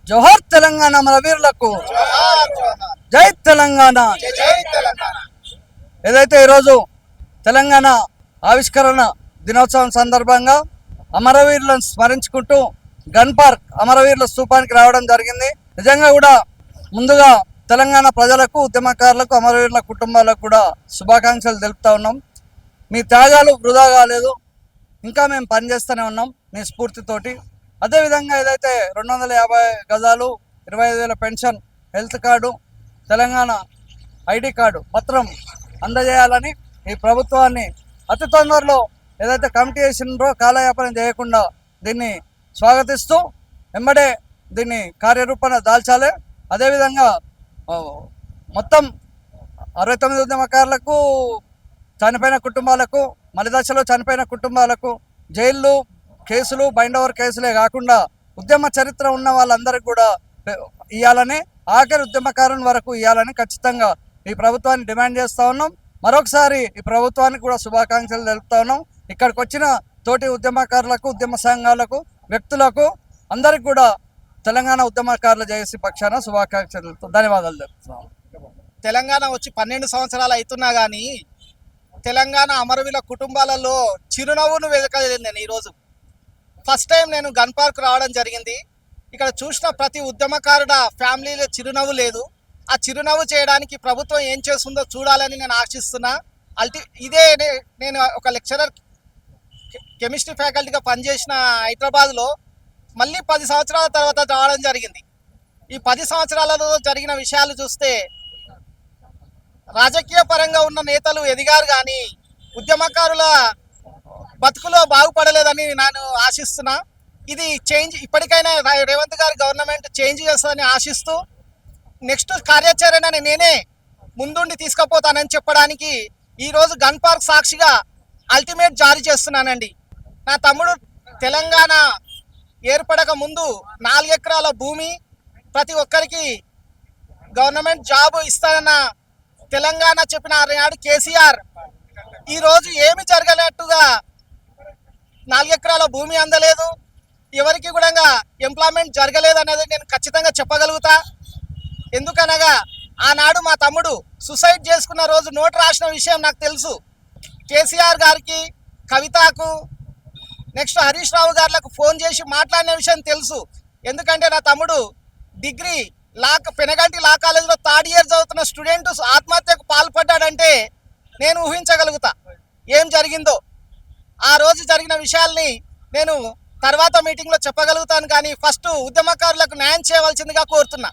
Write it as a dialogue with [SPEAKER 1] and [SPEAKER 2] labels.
[SPEAKER 1] జోహార్ తెలంగాణ అమరవీరులకు జై తెలంగాణ. ఏదైతే ఈరోజు తెలంగాణ ఆవిష్కరణ దినోత్సవం సందర్భంగా అమరవీరులను స్మరించుకుంటూ గన్ పార్క్ అమరవీరుల స్తూపానికి రావడం జరిగింది. నిజంగా కూడా ముందుగా తెలంగాణ ప్రజలకు, ఉద్యమకారులకు, అమరవీరుల కుటుంబాలకు కూడా శుభాకాంక్షలు తెలుపుతా ఉన్నాం. మీ త్యాగాలు వృధా కాలేదు, ఇంకా మేము పనిచేస్తూనే ఉన్నాం మీ స్ఫూర్తితోటి. అదేవిధంగా ఏదైతే 250 గజాలు, 25,000 pension, health card, Telangana ID card పత్రం అందజేయాలని ఈ ప్రభుత్వాన్ని అతి తొందరలో ఏదైతే కమిటీ వేసిండ్రో కాలయాపన చేయకుండా దీన్ని స్వాగతిస్తూ వెంబడే దీన్ని కార్యరూపణ దాల్చాలి. అదేవిధంగా మొత్తం 69 ఉద్యమకారులకు, చనిపోయిన కుటుంబాలకు, మలిదశలో చనిపోయిన కుటుంబాలకు జైళ్ళు, కేసులు, బైండ్ ఓవర్ కేసులే కాకుండా ఉద్యమ చరిత్ర ఉన్న వాళ్ళందరికీ కూడా ఇవ్వాలని, ఆఖరి ఉద్యమకారుని వరకు ఇవ్వాలని ఖచ్చితంగా ఈ ప్రభుత్వాన్ని డిమాండ్ చేస్తూ ఉన్నాం. మరొకసారి ఈ ప్రభుత్వానికి కూడా శుభాకాంక్షలు తెలుపుతా ఉన్నాం. ఇక్కడికి వచ్చిన తోటి ఉద్యమకారులకు, ఉద్యమ సంఘాలకు, వ్యక్తులకు అందరికి కూడా తెలంగాణ ఉద్యమకారుల జేఏసీ పక్షాన శుభాకాంక్షలు తెలుపుతూ ధన్యవాదాలు తెలుపుతున్నాం.
[SPEAKER 2] తెలంగాణ వచ్చి 12 సంవత్సరాలు అవుతున్నా కానీ తెలంగాణ అమరవీరుల కుటుంబాలలో చిరునవ్వును వెతకలేదు. నేను ఈరోజు ఫస్ట్ టైం నేను గన్ పార్క్ రావడం జరిగింది. ఇక్కడ చూసిన ప్రతి ఉద్యమకారుడ ఫ్యామిలీలో చిరునవ్వు లేదు. ఆ చిరునవ్వు చేయడానికి ప్రభుత్వం ఏం చేస్తుందో చూడాలని నేను ఆశిస్తున్నా. ఇదే నేను ఒక లెక్చరర్, కెమిస్ట్రీ ఫ్యాకల్టీగా పనిచేసిన హైదరాబాద్లో మళ్ళీ 10 సంవత్సరాల తర్వాత రావడం జరిగింది. ఈ 10 సంవత్సరాలలో జరిగిన విషయాలు చూస్తే రాజకీయ పరంగా ఉన్న నేతలు ఎదిగారు కానీ ఉద్యమకారుల బతుకులో బాగుపడలేదని నేను ఆశిస్తున్నా. ఇది చేంజ్, ఇప్పటికైనా రేవంత్ గారి గవర్నమెంట్ చేంజ్ చేస్తుందని ఆశిస్తూ నెక్స్ట్ కార్యాచరణని నేనే ముందుండి తీసుకుపోతానని చెప్పడానికి ఈరోజు గన్ పార్క్ సాక్షిగా అల్టిమేట్ జారీ చేస్తున్నానండి. నా తమ్ముడు తెలంగాణ ఏర్పడక ముందు 4 ఎకరాల భూమి, ప్రతి ఒక్కరికి గవర్నమెంట్ జాబ్ ఇస్తానన్న తెలంగాణ చెప్పిన నాడు కేసీఆర్ ఈరోజు ఏమి జరగలేట్టుగా 4 ఎకరాల భూమి అందలేదు, ఎవరికి కూడా ఎంప్లాయ్మెంట్ జరగలేదు అనేది నేను ఖచ్చితంగా చెప్పగలుగుతా. ఎందుకనగా ఆనాడు మా తమ్ముడు సూసైడ్ చేసుకున్న రోజు నోటు రాసిన విషయం నాకు తెలుసు. కేసీఆర్ గారికి, కవితకు, నెక్స్ట్ హరీష్ రావు గారులకు ఫోన్ చేసి మాట్లాడిన విషయం తెలుసు. ఎందుకంటే నా తమ్ముడు డిగ్రీ పెనగంటి లా కాలేజీలో 3rd ఇయర్ చదువుతున్న స్టూడెంట్ ఆత్మహత్యకు పాల్పడ్డాడంటే నేను ఊహించగలుగుతా ఏం జరిగిందో. ఆ రోజు జరిగిన విషయాల్ని నేను తర్వాత మీటింగ్లో చెప్పగలుగుతాను, కానీ ఫస్ట్ ఉద్యమకారులకు న్యాయం చేయవలసిందిగా కోరుతున్నా.